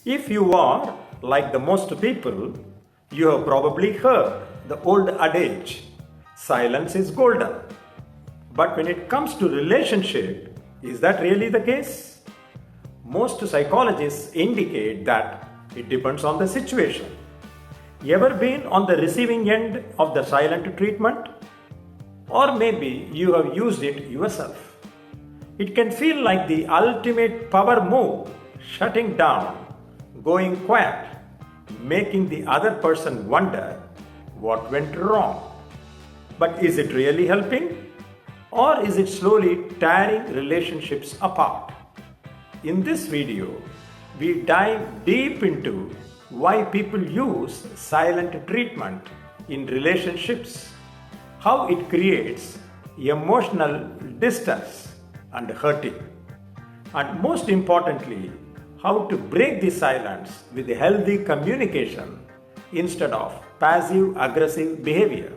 If you are like the most people, you have probably heard the old adage, silence is golden. But when it comes to relationship, is that really the case? Most psychologists indicate that it depends on the situation. Ever been on the receiving end of the silent treatment? Or maybe you have used it yourself. It can feel like the ultimate power move, shutting down, going quiet, making the other person wonder what went wrong. But is it really helping? Or is it slowly tearing relationships apart? In this video, we dive deep into why people use silent treatment in relationships, how it creates emotional distance and hurting, and most importantly, how to break the silence with healthy communication instead of passive aggressive behavior.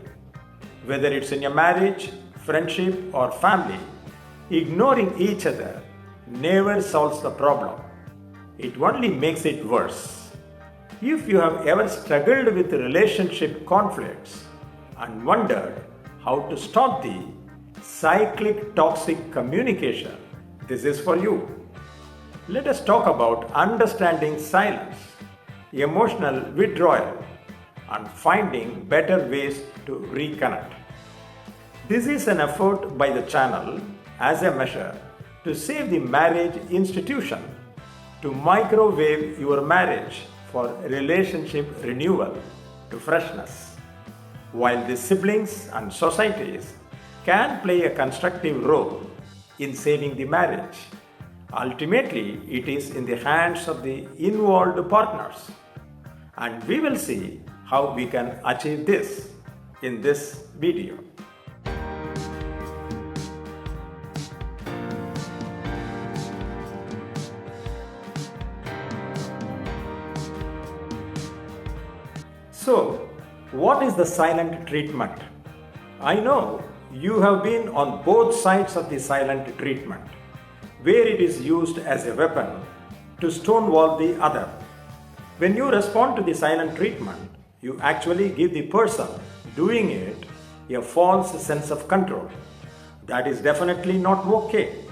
Whether it's in a marriage, friendship, or family, ignoring each other never solves the problem. It only makes it worse. If you have ever struggled with relationship conflicts and wondered how to stop the cyclic toxic communication, this is for you. Let us talk about understanding silence, emotional withdrawal, and finding better ways to reconnect. This is an effort by the channel as a measure to save the marriage institution, to microwave your marriage for relationship renewal to freshness, while the siblings and societies can play a constructive role in saving the marriage. Ultimately, it is in the hands of the involved partners, and we will see how we can achieve this in this video. So, what is the silent treatment? I know you have been on both sides of the silent treatment, where it is used as a weapon to stonewall the other. When you respond to the silent treatment, you actually give the person doing it a false sense of control. That is definitely not okay.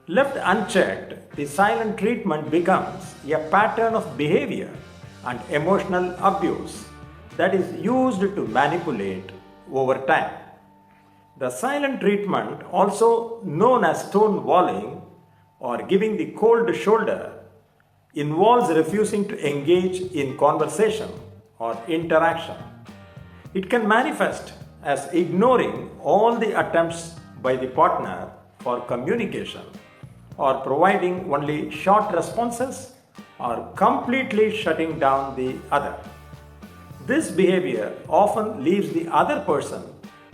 Left unchecked, the silent treatment becomes a pattern of behavior and emotional abuse that is used to manipulate over time. The silent treatment, also known as stonewalling or giving the cold shoulder, involves refusing to engage in conversation or interaction. It can manifest as ignoring all the attempts by the partner for communication, or providing only short responses, or completely shutting down the other. This behavior often leaves the other person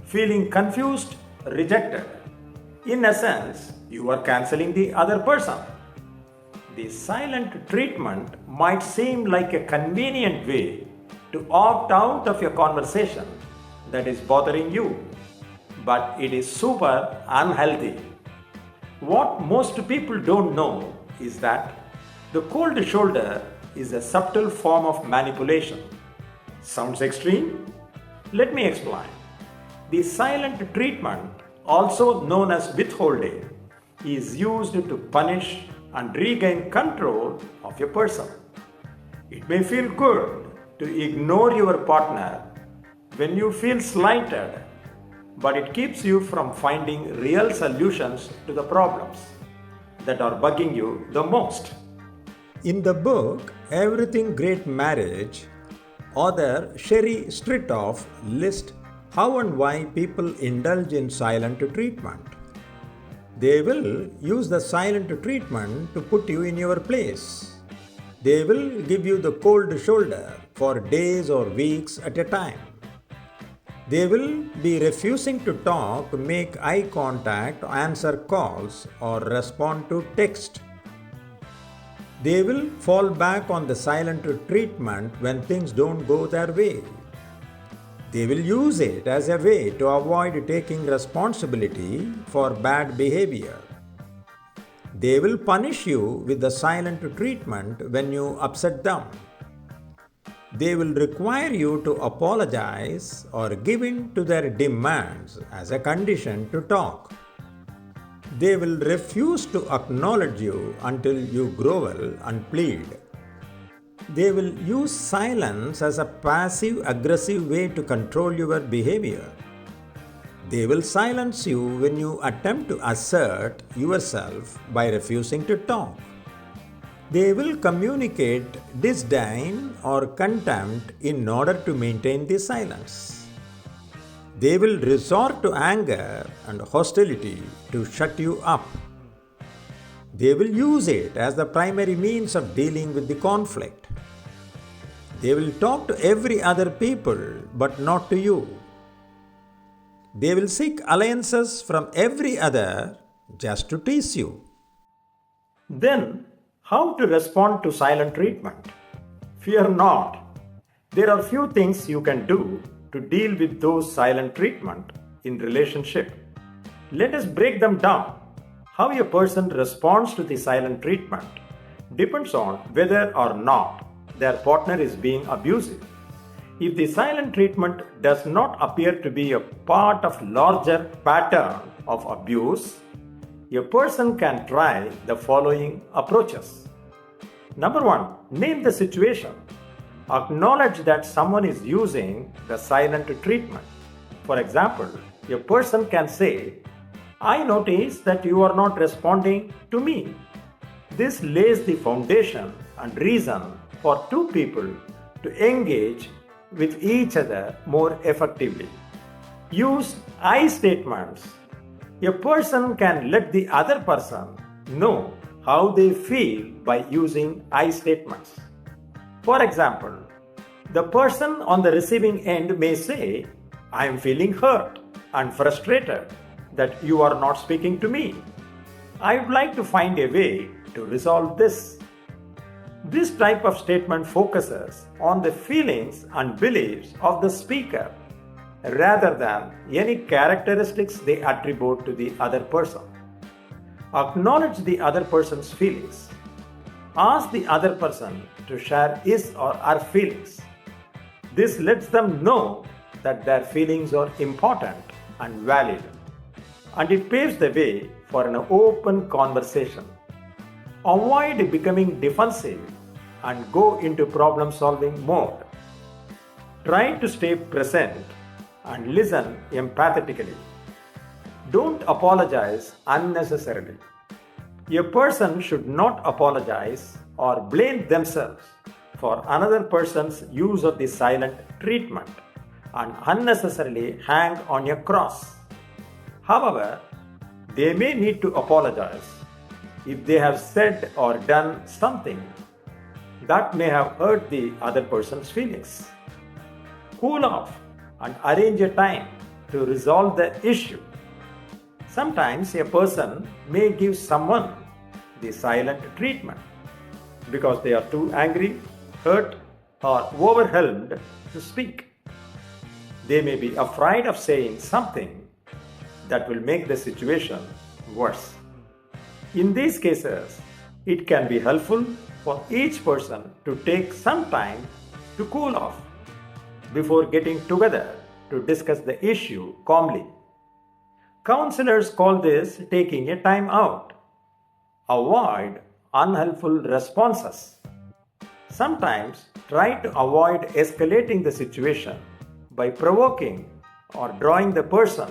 feeling confused, rejected. In essence, you are canceling the other person. The silent treatment might seem like a convenient way to opt out of a conversation that is bothering you, but it is super unhealthy. What most people don't know is that the cold shoulder is a subtle form of manipulation. Sounds extreme? Let me explain. The silent treatment, also known as withholding, is used to punish and regain control of a person. It may feel good to ignore your partner when you feel slighted, but it keeps you from finding real solutions to the problems that are bugging you the most. In the book Everything Great Marriage, author Sherry Stritoff lists how and why people indulge in silent treatment. They will use the silent treatment to put you in your place. They will give you the cold shoulder for days or weeks at a time. They will be refusing to talk, make eye contact, answer calls, or respond to text. They will fall back on the silent treatment when things don't go their way. They will use it as a way to avoid taking responsibility for bad behavior. They will punish you with the silent treatment when you upset them. They will require you to apologize or give in to their demands as a condition to talk. They will refuse to acknowledge you until you grovel and plead. They will use silence as a passive aggressive way to control your behavior. They will silence you when you attempt to assert yourself by refusing to talk. They will communicate disdain or contempt in order to maintain the silence. They will resort to anger and hostility to shut you up. They will use it as the primary means of dealing with the conflict. They will talk to every other people but not to you. They will seek alliances from every other just to tease you. Then, how to respond to silent treatment? Fear not. There are few things you can do to deal with those silent treatment in relationship. Let us break them down. How a person responds to the silent treatment depends on whether or not their partner is being abusive. If the silent treatment does not appear to be a part of larger pattern of abuse, a person can try the following approaches. Number 1, name the situation. Acknowledge that someone is using the silent treatment. For example, a person can say, I notice that you are not responding to me. This lays the foundation and reason for two people to engage with each other more effectively. Use I statements. A person can let the other person know how they feel by using I statements. For example, the person on the receiving end may say, I am feeling hurt and frustrated that you are not speaking to me. I would like to find a way to resolve this. This type of statement focuses on the feelings and beliefs of the speaker rather than any characteristics they attribute to the other person. Acknowledge the other person's feelings. Ask the other person to share his or her feelings. This lets them know that their feelings are important and valid, and it paves the way for an open conversation. Avoid becoming defensive and go into problem solving mode. Try to stay present and listen empathetically. Don't apologize unnecessarily. A person should not apologize or blame themselves for another person's use of the silent treatment and unnecessarily hang on a cross. However, they may need to apologize if they have said or done something that may have hurt the other person's feelings. Cool off and arrange a time to resolve the issue. Sometimes a person may give someone the silent treatment because they are too angry, hurt, or overwhelmed to speak. They may be afraid of saying something that will make the situation worse. In these cases, it can be helpful for each person to take some time to cool off before getting together to discuss the issue calmly. Counselors call this taking a time out. Avoid unhelpful responses. Sometimes try to avoid escalating the situation by provoking or drawing the person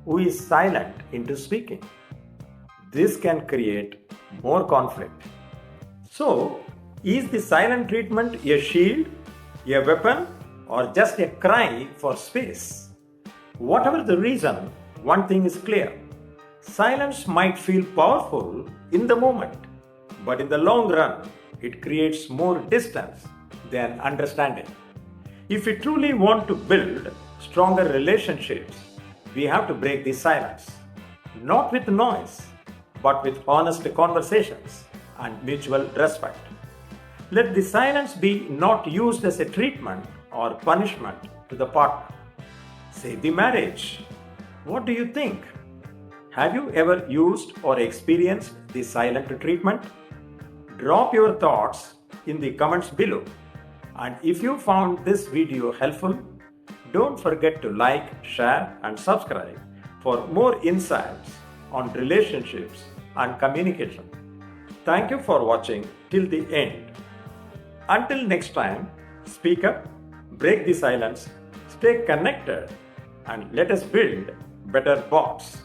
who is silent into speaking. This can create more conflict. So, is the silent treatment a shield, a weapon, or just a cry for space? Whatever the reason, one thing is clear. Silence might feel powerful in the moment, but in the long run, it creates more distance than understanding. If we truly want to build stronger relationships, we have to break the silence, not with noise, but with honest conversations and mutual respect. Let the silence be not used as a treatment or punishment to the partner. Save the marriage. What do you think? Have you ever used or experienced the silent treatment? Drop your thoughts in the comments below. And if you found this video helpful, don't forget to like, share, and subscribe for more insights on relationships and communication. Thank you for watching till the end. Until next time, speak up, break the silence, stay connected, and let us build better bonds.